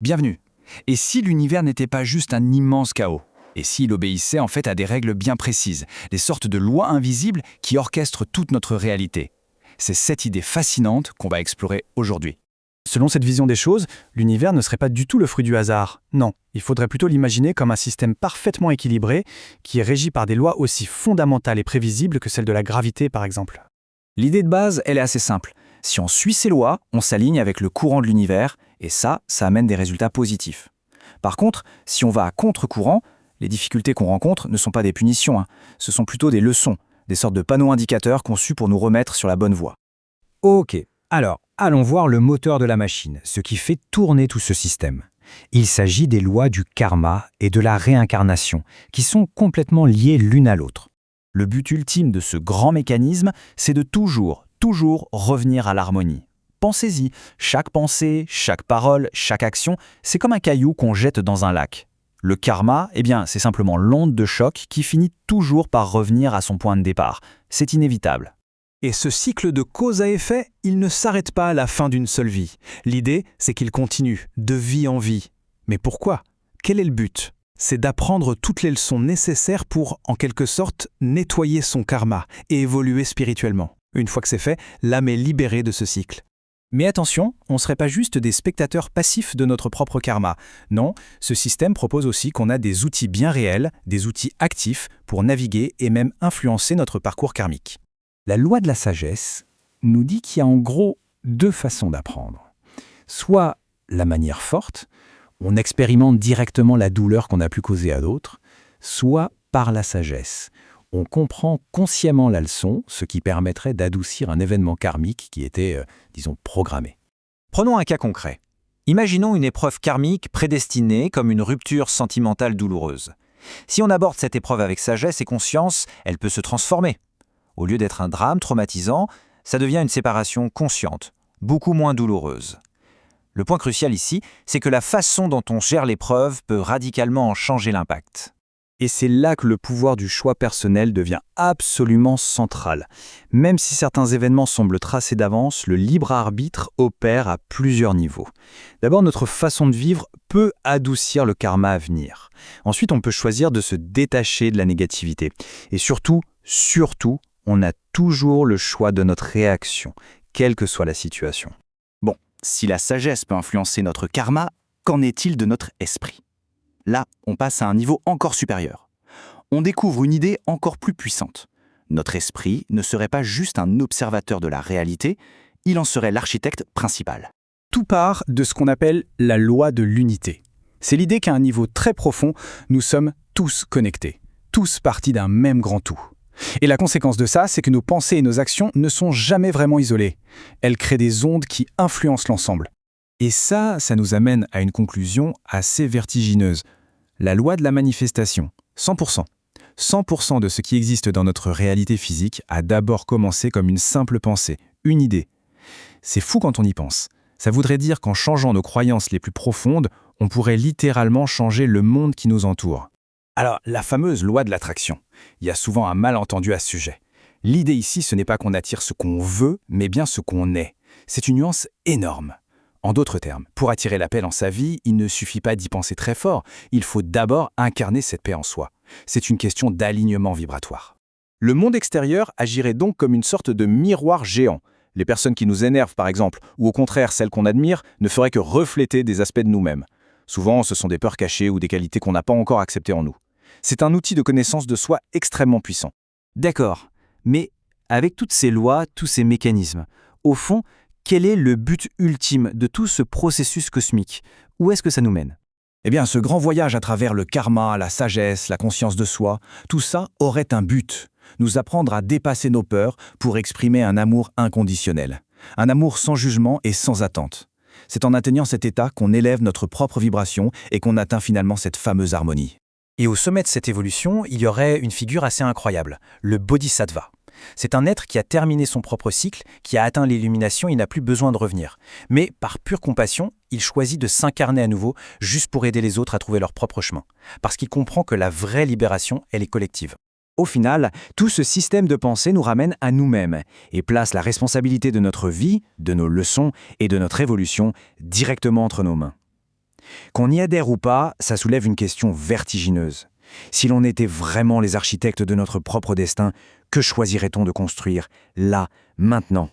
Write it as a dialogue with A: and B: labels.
A: Bienvenue. Et si l'univers n'était pas juste un immense chaos? Et s'il obéissait en fait à des règles bien précises, des sortes de lois invisibles qui orchestrent toute notre réalité? C'est cette idée fascinante qu'on va explorer aujourd'hui.
B: Selon cette vision des choses, l'univers ne serait pas du tout le fruit du hasard. Non, il faudrait plutôt l'imaginer comme un système parfaitement équilibré, qui est régi par des lois aussi fondamentales et prévisibles que celles de la gravité par exemple.
A: L'idée de base, elle est assez simple. Si on suit ces lois, on s'aligne avec le courant de l'univers, et ça amène des résultats positifs. Par contre, si on va à contre-courant, les difficultés qu'on rencontre ne sont pas des punitions, ce sont plutôt des leçons, des sortes de panneaux indicateurs conçus pour nous remettre sur la bonne voie.
C: Ok, alors allons voir le moteur de la machine, ce qui fait tourner tout ce système. Il s'agit des lois du karma et de la réincarnation, qui sont complètement liées l'une à l'autre.
A: Le but ultime de ce grand mécanisme, c'est de toujours revenir à l'harmonie. Pensez-y, chaque pensée, chaque parole, chaque action, c'est comme un caillou qu'on jette dans un lac. Le karma, c'est simplement l'onde de choc qui finit toujours par revenir à son point de départ. C'est inévitable.
B: Et ce cycle de cause à effet, il ne s'arrête pas à la fin d'une seule vie. L'idée, c'est qu'il continue, de vie en vie. Mais pourquoi? Quel est le but? C'est d'apprendre toutes les leçons nécessaires pour, en quelque sorte, nettoyer son karma et évoluer spirituellement. Une fois que c'est fait, l'âme est libérée de ce cycle. Mais attention, on ne serait pas juste des spectateurs passifs de notre propre karma. Non, ce système propose aussi qu'on a des outils bien réels, des outils actifs pour naviguer et même influencer notre parcours karmique.
C: La loi de la sagesse nous dit qu'il y a en gros deux façons d'apprendre. Soit la manière forte, on expérimente directement la douleur qu'on a pu causer à d'autres, soit par la sagesse. On comprend consciemment la leçon, ce qui permettrait d'adoucir un événement karmique qui était, programmé.
D: Prenons un cas concret. Imaginons une épreuve karmique prédestinée comme une rupture sentimentale douloureuse. Si on aborde cette épreuve avec sagesse et conscience, elle peut se transformer. Au lieu d'être un drame traumatisant, ça devient une séparation consciente, beaucoup moins douloureuse. Le point crucial ici, c'est que la façon dont on gère l'épreuve peut radicalement en changer l'impact.
B: Et c'est là que le pouvoir du choix personnel devient absolument central. Même si certains événements semblent tracés d'avance, le libre arbitre opère à plusieurs niveaux. D'abord, notre façon de vivre peut adoucir le karma à venir. Ensuite, on peut choisir de se détacher de la négativité. Et surtout, on a toujours le choix de notre réaction, quelle que soit la situation.
A: Bon, si la sagesse peut influencer notre karma, qu'en est-il de notre esprit? Là, on passe à un niveau encore supérieur. On découvre une idée encore plus puissante. Notre esprit ne serait pas juste un observateur de la réalité, il en serait l'architecte principal.
B: Tout part de ce qu'on appelle la loi de l'unité. C'est l'idée qu'à un niveau très profond, nous sommes tous connectés, tous partis d'un même grand tout. Et la conséquence de ça, c'est que nos pensées et nos actions ne sont jamais vraiment isolées. Elles créent des ondes qui influencent l'ensemble. Et ça nous amène à une conclusion assez vertigineuse. La loi de la manifestation, 100%. 100% de ce qui existe dans notre réalité physique a d'abord commencé comme une simple pensée, une idée. C'est fou quand on y pense. Ça voudrait dire qu'en changeant nos croyances les plus profondes, on pourrait littéralement changer le monde qui nous entoure. Alors, la fameuse loi de l'attraction. Il y a souvent un malentendu à ce sujet. L'idée ici, ce n'est pas qu'on attire ce qu'on veut, mais bien ce qu'on est. C'est une nuance énorme. En d'autres termes, pour attirer la paix dans sa vie, il ne suffit pas d'y penser très fort, il faut d'abord incarner cette paix en soi. C'est une question d'alignement vibratoire. Le monde extérieur agirait donc comme une sorte de miroir géant. Les personnes qui nous énervent, par exemple, ou au contraire celles qu'on admire, ne feraient que refléter des aspects de nous-mêmes. Souvent, ce sont des peurs cachées ou des qualités qu'on n'a pas encore acceptées en nous. C'est un outil de connaissance de soi extrêmement puissant.
D: D'accord, mais avec toutes ces lois, tous ces mécanismes, au fond, quel est le but ultime de tout ce processus cosmique? Où est-ce que ça nous mène?
A: Ce grand voyage à travers le karma, la sagesse, la conscience de soi, tout ça aurait un but. Nous apprendre à dépasser nos peurs pour exprimer un amour inconditionnel. Un amour sans jugement et sans attente. C'est en atteignant cet état qu'on élève notre propre vibration et qu'on atteint finalement cette fameuse harmonie.
B: Et au sommet de cette évolution, il y aurait une figure assez incroyable, le Bodhisattva. C'est un être qui a terminé son propre cycle, qui a atteint l'illumination et n'a plus besoin de revenir. Mais par pure compassion, il choisit de s'incarner à nouveau, juste pour aider les autres à trouver leur propre chemin. Parce qu'il comprend que la vraie libération, elle est collective.
D: Au final, tout ce système de pensée nous ramène à nous-mêmes et place la responsabilité de notre vie, de nos leçons et de notre évolution directement entre nos mains.
B: Qu'on y adhère ou pas, ça soulève une question vertigineuse. Si l'on était vraiment les architectes de notre propre destin, que choisirait-on de construire, là, maintenant ?